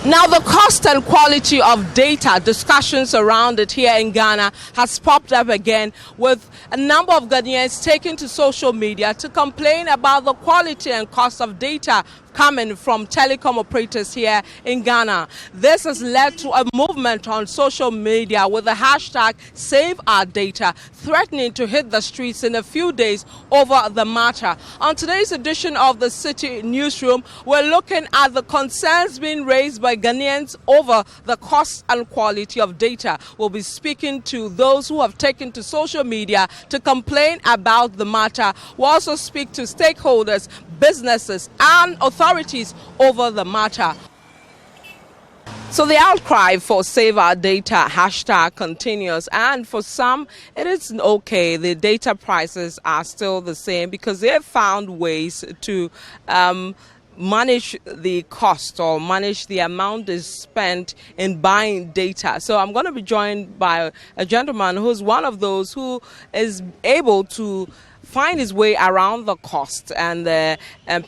Now, the cost and quality of data, discussions around it here in Ghana has popped up again, with a number of Ghanaians taking to social media to complain about the quality and cost of data coming from telecom operators here in Ghana. This has led to a movement on social media with the hashtag Save Our Data, threatening to hit the streets in a few days over the matter. On today's edition of the Citi Newsroom, we're looking at the concerns being raised by Ghanaians over the cost and quality of data. We'll be speaking to those who have taken to social media to complain about the matter. We'll also speak to stakeholders, businesses and authorities over the matter. So the outcry for Save Our Data hashtag continues, and for some it is okay. The data prices are still the same because they have found ways to manage the cost or manage the amount is spent in buying data. So I'm going to be joined by a gentleman who's one of those who is able to find his way around the cost and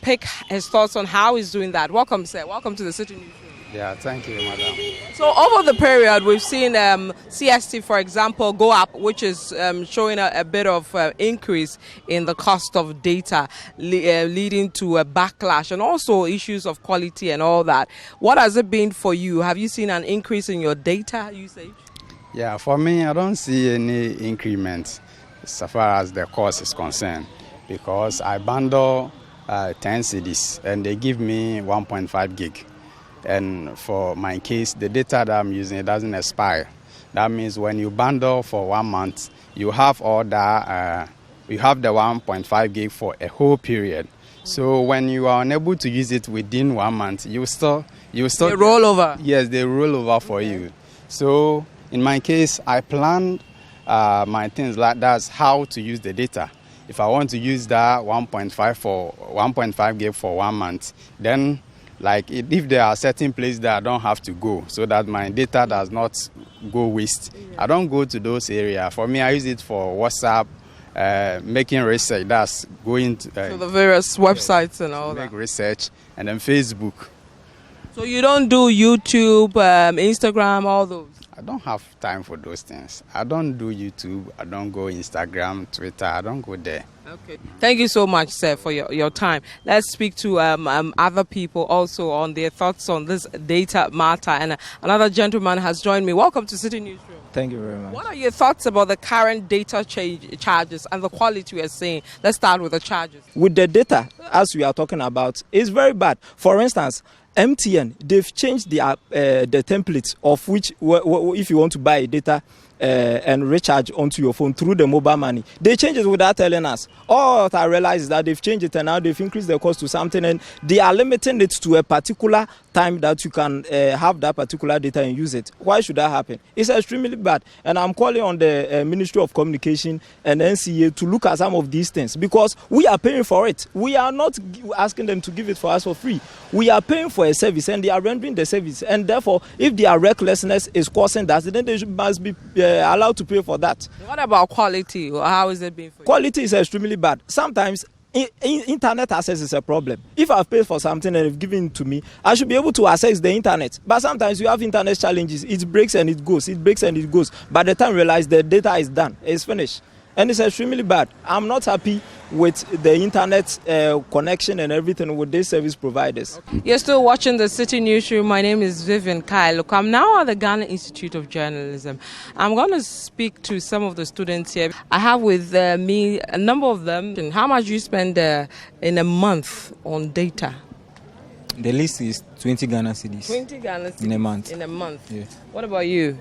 pick his thoughts on how he's doing that. Welcome, sir. Welcome to the Citi Newsroom. Yeah, thank you, madam. So over the period, we've seen CST, for example, go up, which is showing a bit of increase in the cost of data, leading to a backlash and also issues of quality and all that. What has it been for you? Have you seen an increase in your data usage? Yeah, for me, I don't see any increment so far as the cost is concerned, because I bundle 10 cedis and they give me 1.5 gig. And for my case, the data that I'm using, it doesn't expire. That means when you bundle for 1 month, you have all that, you have the 1.5 gig for a whole period. So when you are unable to use it within 1 month, you still they roll over. Yes, they roll over for you. So in my case, I planned my things like that's how to use the data. If I want to use that 1.5 gig for 1 month, then if there are certain places that I don't have to go so that my data does not go waste, I don't go to those areas. For me, I use it for WhatsApp, making research, that's going to so the various websites and all that. Make research, and then Facebook. So you don't do YouTube, Instagram, all those? I don't have time for those things. I don't do YouTube, I don't go Instagram, Twitter, I don't go there. Okay. Thank you so much, sir, for your time. Let's speak to other people also on their thoughts on this data matter. And another gentleman has joined me. Welcome to Citi Newsroom. Thank you very much. What are your thoughts about the current data charges and the quality we are seeing? Let's start with the charges. With the data, as we are talking about, it's very bad. For instance, MTN, they've changed the template of which, if you want to buy data and recharge onto your phone through the mobile money, they change it without telling us. All I realize is that they've changed it and now they've increased the cost to something, and they are limiting it to a particular time that you can have that particular data and use it. Why should that happen? It's extremely bad, and I'm calling on the Ministry of Communication and NCA to look at some of these things, because we are paying for it. We are not asking them to give it for us for free. We are paying for a service and they are rendering the service, and therefore if their recklessness is causing that, then they must be allowed to pay for that. What about quality? How is it being for you? Quality is extremely bad. Sometimes internet access is a problem. If I've paid for something and it's given to me, I should be able to access the internet. But sometimes you have internet challenges. It breaks and it goes. It breaks and it goes. By the time you realize the data is done, it's finished. And it's extremely bad. I'm not happy with the internet connection and everything with these service providers. Okay. You're still watching the Citi Newsroom. My name is Vivian Kai. Look, I'm now at the Ghana Institute of Journalism. I'm going to speak to some of the students here. I have with me a number of them. And how much you spend in a month on data? The list is 20 Ghana cedis. 20 Ghana cedis in a month. In a month. Yeah. What about you?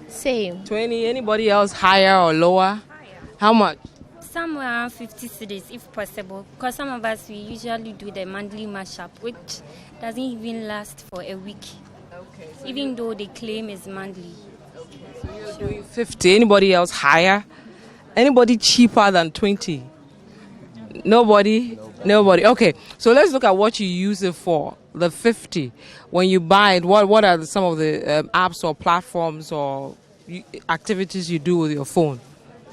Same. 20. Anybody else higher or lower? How much? Somewhere around 50 cedis if possible, because some of us, we usually do the monthly mashup, which doesn't even last for a week. Okay. So even though the claim is monthly. Okay. So you're doing 50. Anybody else higher? Anybody cheaper than 20? Nobody? Nobody. Okay. So let's look at what you use it for. The 50. When you buy it, what are some of the apps or platforms or activities you do with your phone?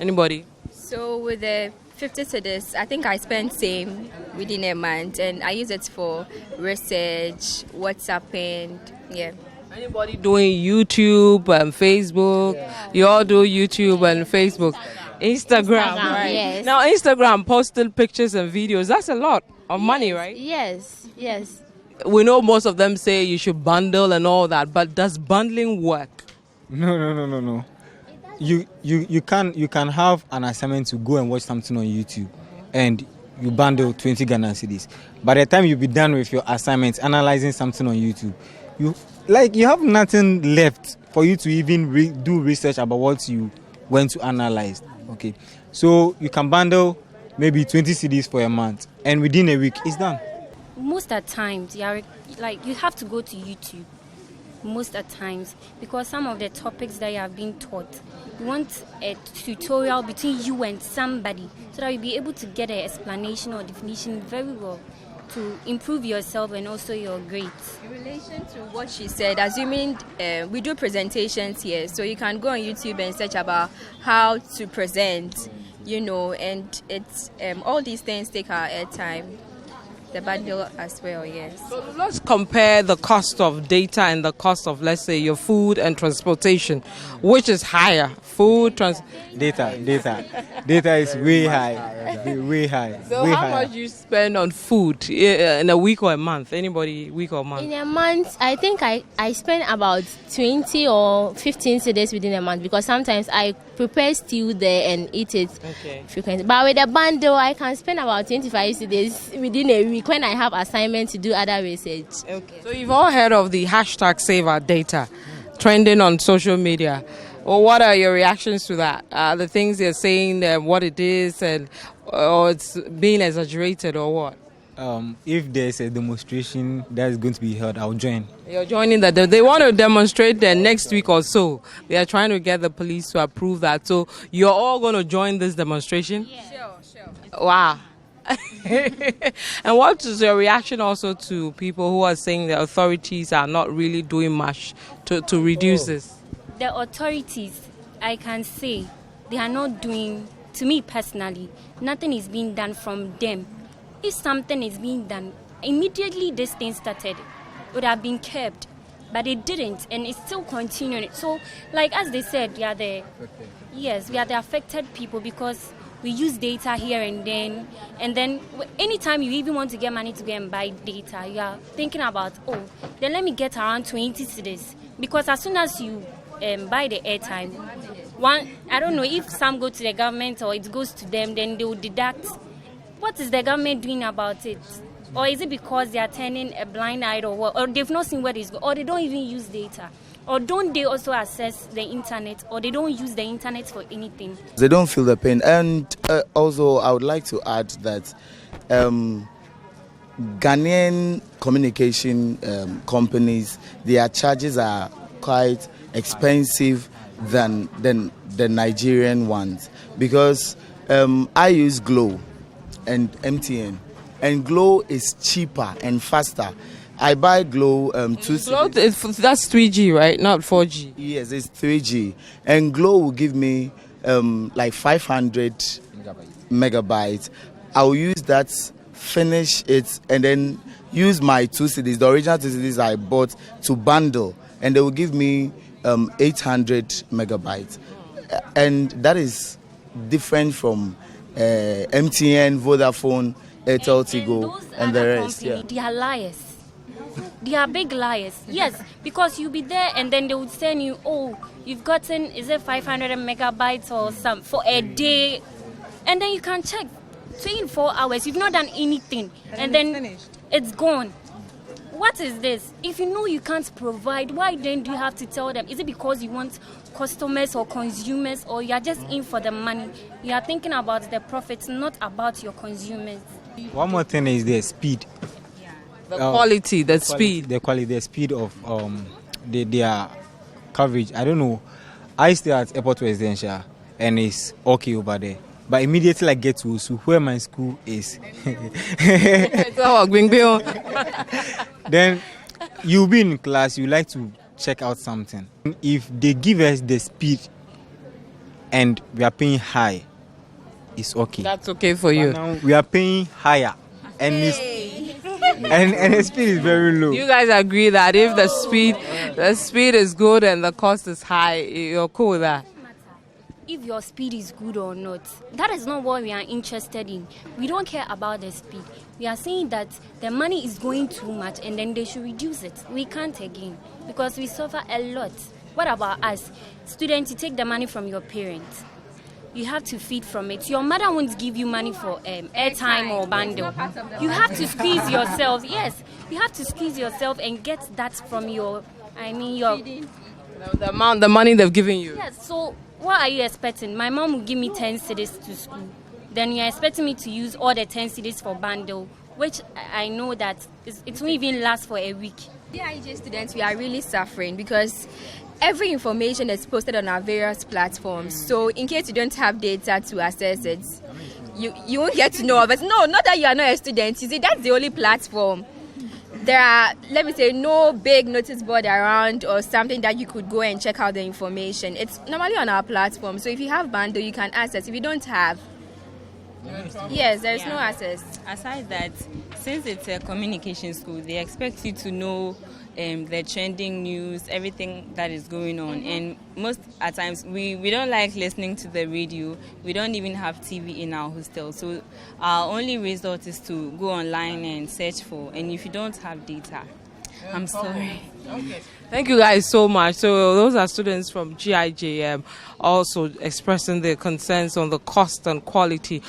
Anybody? So with the 50 cedis. I think I spend same within a month, and I use it for research, WhatsApping, yeah. Anybody doing YouTube and Facebook? Yeah. You all do YouTube and Facebook. Instagram, right? Yes. Now, Instagram posting pictures and videos, that's a lot of money, right? Yes. We know most of them say you should bundle and all that, but does bundling work? No. You can have an assignment to go and watch something on YouTube, and you bundle 20 Ghana cedis. By the time you be done with your assignment, analyzing something on YouTube, you have nothing left for you to even do research about what you went to analyze. Okay, so you can bundle maybe 20 cedis for a month, and within a week it's done. Most of the times, you have to go to YouTube. Most of the times, because some of the topics that you have been taught, you want a tutorial between you and somebody, so that you'll be able to get an explanation or definition very well to improve yourself and also your grades. In relation to what she said, assuming we do presentations here, so you can go on YouTube and search about how to present, and it's all these things take our airtime. The bundle as well, yes. So let's compare the cost of data and the cost of, let's say, your food and transportation. Which is higher? Data is way high. Way high. So how much you spend on food in a week or a month? Anybody, week or month? In a month, I think I spend about 20 or 15 cedis within a month, because sometimes I prepare stew there and eat it frequently. But with a bundle, I can spend about 25 cedis within a week when I have assignments to do other research. Okay. So you've all heard of the hashtag Save Our Data trending on social media. Well, what are your reactions to that? The things they're saying, what it is, or it's being exaggerated, or what? If there's a demonstration that is going to be held, I'll join. You're joining that. They want to demonstrate next week or so. They are trying to get the police to approve that. So you're all going to join this demonstration? Yeah. Sure. Wow. And what is your reaction also to people who are saying the authorities are not really doing much to reduce this? The authorities, I can say, they are not doing, to me personally, nothing is being done from them. If something is being done, immediately this thing started, it would have been kept, but they didn't, and it's still continuing. So, as they said, we are the affected people, because we use data here and then anytime you even want to get money to go and buy data, you are thinking about, then let me get around 20 cedis, because as soon as you buy the airtime, I don't know if some go to the government or it goes to them, then they will deduct. What is the government doing about it? Or is it because they are turning a blind eye, or what? Or they've not seen where it's going, or they don't even use data? Or don't they also access the internet, or they don't use the internet for anything? They don't feel the pain. And also, I would like to add that Ghanaian communication companies, their charges are quite expensive than the Nigerian ones, because I use Glow and MTN, and Glow is cheaper and faster. I buy Glow Glow, that's 3G, right? Not 4G. Yes, it's 3G, and Glow will give me 500 megabytes. I'll use that, finish it, and then use my 2 CDs, the original 2 CDs I bought, to bundle, and they will give me 800 megabytes, and that is different from MTN, Vodafone, Airtel, Tigo, and the rest. They are liars. They are big liars. Yes, because you'll be there and then they would send you, you've gotten, is it 500 megabytes or some for a day, and then you can check 24 hours. You've not done anything, and then it's gone. What is this? If you know you can't provide, why then do you have to tell them? Is it because you want customers or consumers, or you are just in for the money? You are thinking about the profits, not about your consumers. One more thing is the speed. The quality, the speed. The quality, the speed of their coverage. I don't know. I stay at Airport Residential, and it's okay over there. But immediately I get to Usu, where my school is. Then you'll be in class, you like to check out something. If they give us the speed and we are paying high, it's okay. That's okay for you. Now we are paying higher, and and the speed is very low. You guys agree that if the speed is good and the cost is high, you're cool with that? If your speed is good or not, that is not what we are interested in. We don't care about the speed. We are saying that the money is going too much and then they should reduce it. We can't again because we suffer a lot. What about us? Students, you take the money from your parents. You have to feed from it. Your mother won't give you money for airtime or bundle. You have to squeeze yourself. Yes, you have to squeeze yourself and get that from your the money they've given you. Yes, so what are you expecting? My mom will give me 10 cedis to school. Then you're expecting me to use all the 10 cedis for bundle, which I know that it won't even last for a week. DIJ students, we are really suffering because every information is posted on our various platforms. So in case you don't have data to access it, you won't get to know of it. No, not that you are not a student. You see, that's the only platform. There are, let me say, no big notice board around or something that you could go and check out the information. It's normally on our platform. So if you have bundle, you can access. If you don't have, yes, there is no access. Aside that, since it's a communication school, they expect you to know the trending news, everything that is going on. And most at times, we don't like listening to the radio. We don't even have TV in our hostel. So our only resort is to go online and search for. And if you don't have data, I'm sorry. Okay. Thank you guys so much. So those are students from GIJM also expressing their concerns on the cost and quality